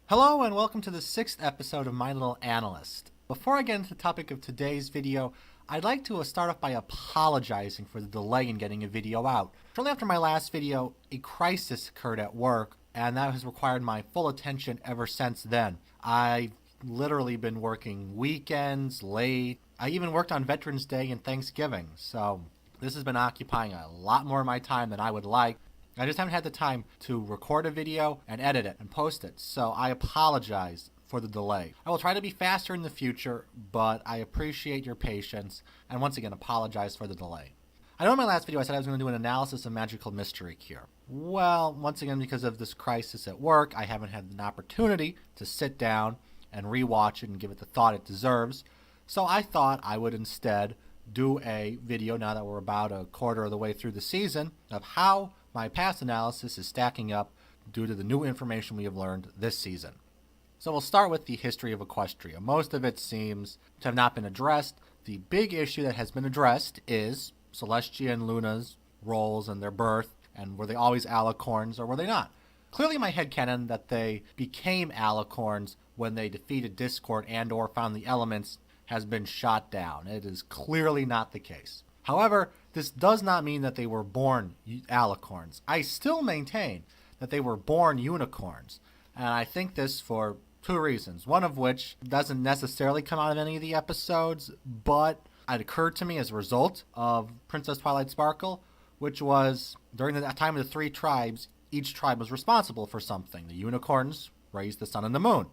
Hello and welcome to the 6th episode of My Little Analyst. Before I get into the topic of today's video, I'd like to start off by apologizing for the delay in getting a video out. Shortly after my last video, a crisis occurred at work, and that has required my full attention ever since then. I've literally been working weekends, late. I even worked on Veterans Day and Thanksgiving, so this has been occupying a lot more of my time than I would like. I just haven't had the time to record a video and edit it and post it, so I apologize for the delay. I will try to be faster in the future, but I appreciate your patience, and once again, apologize for the delay. I know in my last video I said I was going to do an analysis of Magical Mystery Cure. Well, once again, because of this crisis at work, I haven't had an opportunity to sit down and rewatch it and give it the thought it deserves, so I thought I would instead do a video, now that we're about a quarter of the way through the season, of how my past analysis is stacking up due to the new information we have learned this season. So we'll start with the history of Equestria. Most of it seems to have not been addressed. The big issue that has been addressed is Celestia and Luna's roles and their birth, and were they always alicorns or were they not? Clearly my headcanon that they became alicorns when they defeated Discord and or found the elements has been shot down. It is clearly not the case. However, this does not mean that they were born alicorns. I still maintain that they were born unicorns, and I think this for two reasons. One of which doesn't necessarily come out of any of the episodes, but it occurred to me as a result of Princess Twilight Sparkle, which was during the time of the three tribes, each tribe was responsible for something. The unicorns raised the sun and the moon.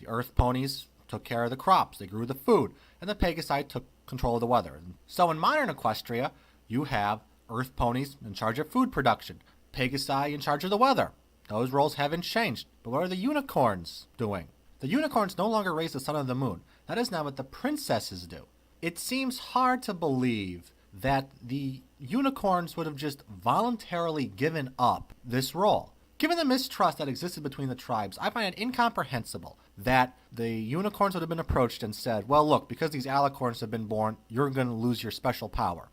The earth ponies took care of the crops, they grew the food, and the Pegasi took control of the weather. So in modern Equestria, you have earth ponies in charge of food production, Pegasi in charge of the weather. Those roles haven't changed. But what are the unicorns doing? The unicorns no longer raise the sun and the moon. That is now what the princesses do. It seems hard to believe that the unicorns would have just voluntarily given up this role. Given the mistrust that existed between the tribes, I find it incomprehensible that the unicorns would have been approached and said, well, look, because these alicorns have been born, you're going to lose your special power.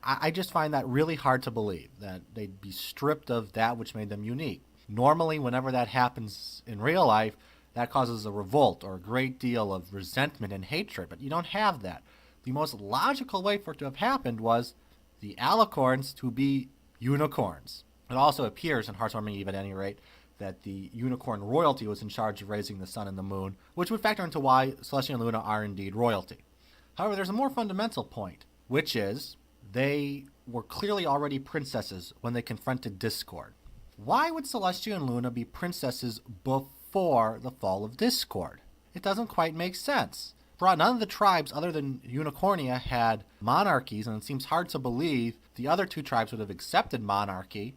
I just find that really hard to believe, that they'd be stripped of that which made them unique. Normally, whenever that happens in real life, that causes a revolt or a great deal of resentment and hatred, but you don't have that. The most logical way for it to have happened was the alicorns to be unicorns. It also appears, in Heartwarming Eve at any rate, that the unicorn royalty was in charge of raising the sun and the moon, which would factor into why Celestia and Luna are indeed royalty. However, there's a more fundamental point, which is they were clearly already princesses when they confronted Discord. Why would Celestia and Luna be princesses before the fall of Discord? It doesn't quite make sense. None of the tribes other than Unicornia had monarchies, and it seems hard to believe the other two tribes would have accepted monarchy.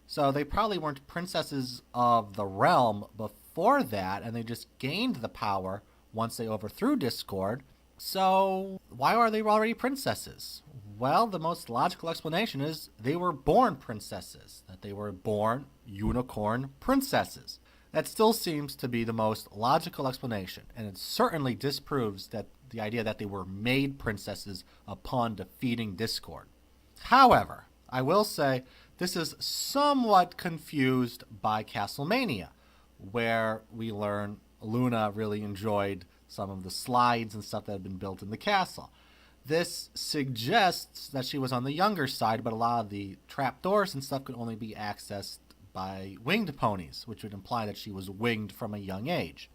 So they probably weren't princesses of the realm before that, and they just gained the power once they overthrew Discord. So why are they already princesses? Well, the most logical explanation is they were born princesses, that they were born unicorn princesses. That still seems to be the most logical explanation, and it certainly disproves that the idea that they were made princesses upon defeating Discord. However, I will say this is somewhat confused by Castlemania, where we learn Luna really enjoyed some of the slides and stuff that had been built in the castle. This suggests that she was on the younger side, but a lot of the trapdoors and stuff could only be accessed by winged ponies, which would imply that she was winged from a young age.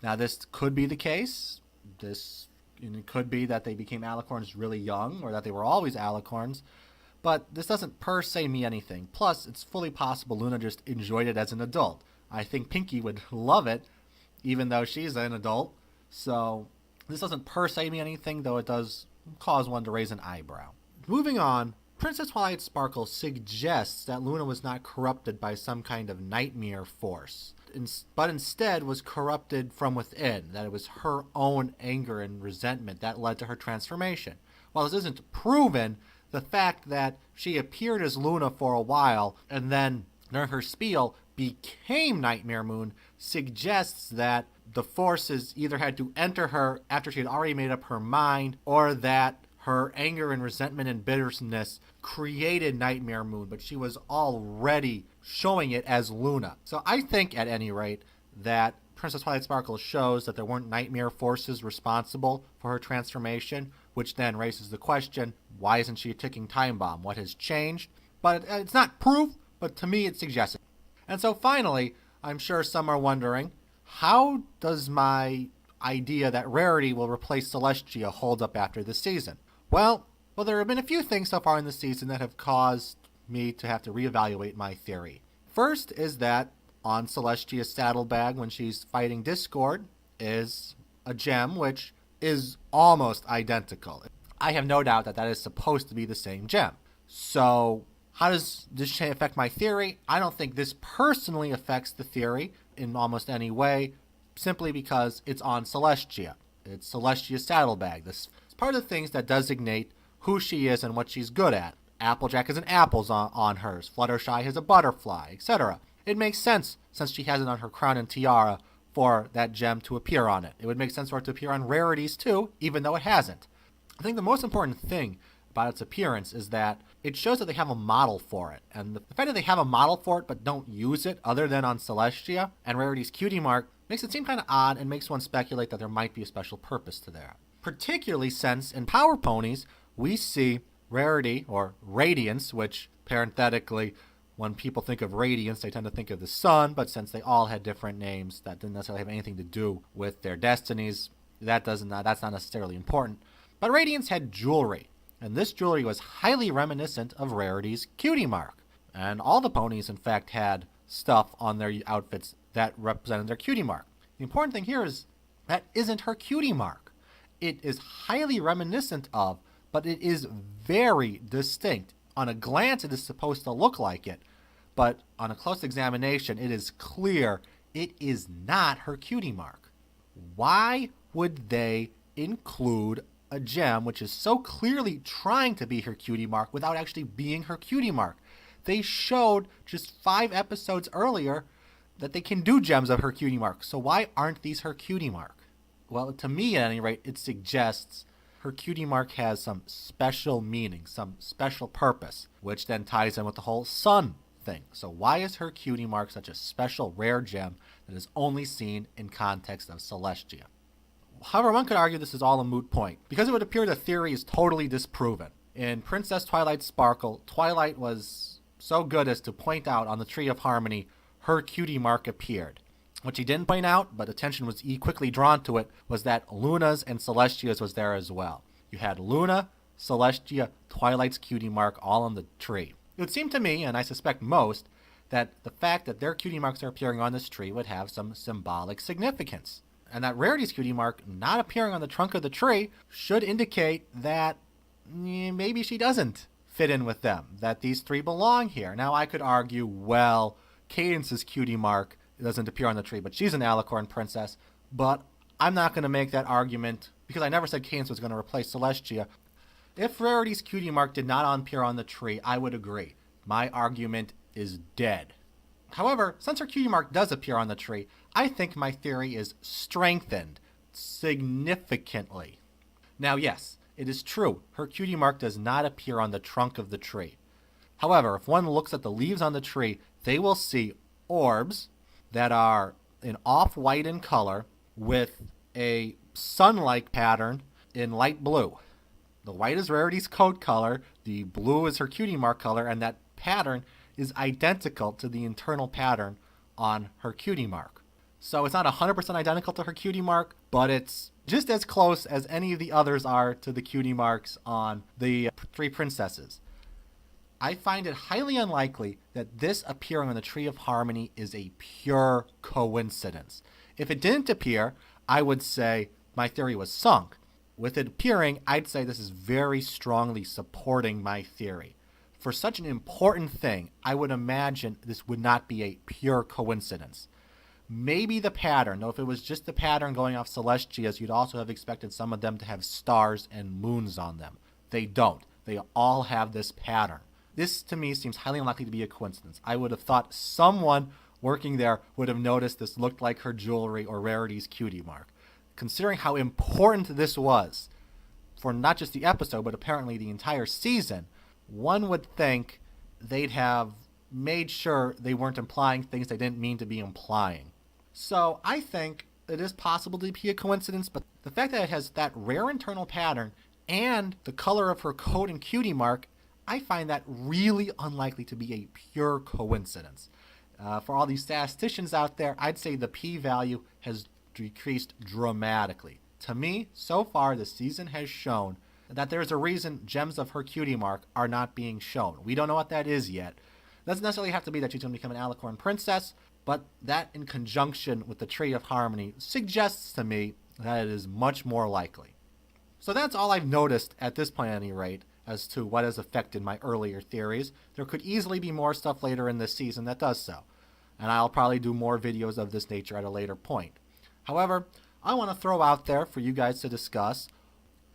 Now, this could be the case. It could be that they became alicorns really young, or that they were always alicorns, but this doesn't per se mean anything. Plus, it's fully possible Luna just enjoyed it as an adult. I think Pinkie would love it, even though she's an adult. So this doesn't per se mean anything, though it does cause one to raise an eyebrow. Moving on, Princess Twilight Sparkle suggests that Luna was not corrupted by some kind of nightmare force, but instead was corrupted from within, that it was her own anger and resentment that led to her transformation. While this isn't proven, the fact that she appeared as Luna for a while and then during her spiel became Nightmare Moon suggests that the forces either had to enter her after she had already made up her mind, or that her anger and resentment and bitterness created Nightmare Moon, but she was already showing it as Luna. So I think, at any rate, that Princess Twilight Sparkle shows that there weren't nightmare forces responsible for her transformation, which then raises the question, why isn't she a ticking time bomb? What has changed? But it's not proof, but to me it's suggested. And so finally, I'm sure some are wondering, how does my idea that Rarity will replace Celestia hold up after this season? Well, there have been a few things so far in the season that have caused me to have to reevaluate my theory. First is that on Celestia's saddlebag when she's fighting Discord is a gem which is almost identical. I have no doubt that that is supposed to be the same gem. So how does this affect my theory? I don't think this personally affects the theory in almost any way, simply because it's on Celestia. It's Celestia's saddlebag. This is part of the things that designate who she is and what she's good at. Applejack has an apples on hers. Fluttershy has a butterfly, etc. It makes sense, since she has it on her crown and tiara, for that gem to appear on it. It would make sense for it to appear on Rarities too, even though it hasn't. I think the most important thing about its appearance is that it shows that they have a model for it. And the fact that they have a model for it but don't use it other than on Celestia and Rarity's cutie mark makes it seem kind of odd and makes one speculate that there might be a special purpose to that. Particularly since in Power Ponies, we see Rarity, or Radiance, which parenthetically, when people think of Radiance, they tend to think of the sun, but since they all had different names that didn't necessarily have anything to do with their destinies, that's not necessarily important. But Radiance had jewelry, and this jewelry was highly reminiscent of Rarity's cutie mark. And all the ponies, in fact, had stuff on their outfits that represented their cutie mark. The important thing here is that isn't her cutie mark. It is highly reminiscent of, but it is very distinct. On a glance, it is supposed to look like it, but on a close examination, it is clear it is not her cutie mark. Why would they include a gem which is so clearly trying to be her cutie mark without actually being her cutie mark? They showed just 5 episodes earlier that they can do gems of her cutie mark, so why aren't these her cutie mark? Well, to me at any rate, it suggests her cutie mark has some special meaning, some special purpose, which then ties in with the whole sun thing. So why is her cutie mark such a special rare gem that is only seen in context of Celestia? However, one could argue this is all a moot point, because it would appear the theory is totally disproven. In Princess Twilight Sparkle, Twilight was so good as to point out on the Tree of Harmony her cutie mark appeared. What she didn't point out, but attention was quickly drawn to it, was that Luna's and Celestia's was there as well. You had Luna, Celestia, Twilight's cutie mark all on the tree. It would seem to me, and I suspect most, that the fact that their cutie marks are appearing on this tree would have some symbolic significance. And that Rarity's cutie mark not appearing on the trunk of the tree should indicate that maybe she doesn't fit in with them, that these 3 belong here. Now I could argue, well, Cadence's cutie mark doesn't appear on the tree, but she's an Alicorn princess. But I'm not going to make that argument because I never said Cadence was going to replace Celestia. If Rarity's cutie mark did not appear on the tree, I would agree. My argument is dead. However, since her cutie mark does appear on the tree, I think my theory is strengthened significantly. Now, yes, it is true, her cutie mark does not appear on the trunk of the tree. However, if one looks at the leaves on the tree, they will see orbs that are in off-white in color with a sun-like pattern in light blue. The white is Rarity's coat color, the blue is her cutie mark color, and that pattern is identical to the internal pattern on her cutie mark. So it's not 100% identical to her cutie mark, but it's just as close as any of the others are to the cutie marks on the 3 princesses. I find it highly unlikely that this appearing on the Tree of Harmony is a pure coincidence. If it didn't appear, I would say my theory was sunk. With it appearing, I'd say this is very strongly supporting my theory. For such an important thing, I would imagine this would not be a pure coincidence. Maybe the pattern, though if it was just the pattern going off Celestia's, you'd also have expected some of them to have stars and moons on them. They don't. They all have this pattern. This, to me, seems highly unlikely to be a coincidence. I would have thought someone working there would have noticed this looked like her jewelry or Rarity's cutie mark. Considering how important this was for not just the episode, but apparently the entire season, one would think they'd have made sure they weren't implying things they didn't mean to be implying. So I think it is possible to be a coincidence, but the fact that it has that rare internal pattern and the color of her coat and cutie mark, I find that really unlikely to be a pure coincidence. For all these statisticians out there, I'd say the p-value has decreased dramatically. To me, so far, the season has shown that there's a reason gems of her cutie mark are not being shown. We don't know what that is yet. It doesn't necessarily have to be that she's going to become an Alicorn princess, but that in conjunction with the Tree of Harmony suggests to me that it is much more likely. So that's all I've noticed at this point at any rate as to what has affected my earlier theories. There could easily be more stuff later in this season that does so, and I'll probably do more videos of this nature at a later point. However, I want to throw out there for you guys to discuss.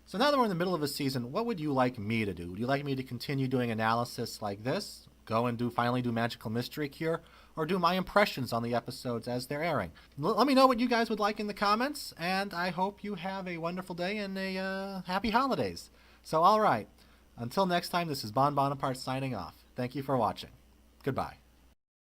So now that we're in the middle of a season, what would you like me to do? Would you like me to continue doing analysis like this? Go and finally do Magical Mystery Cure? Or do my impressions on the episodes as they're airing? Let me know what you guys would like in the comments, and I hope you have a wonderful day and a happy holidays. So alright, until next time, this is Bon Bonaparte signing off. Thank you for watching. Goodbye.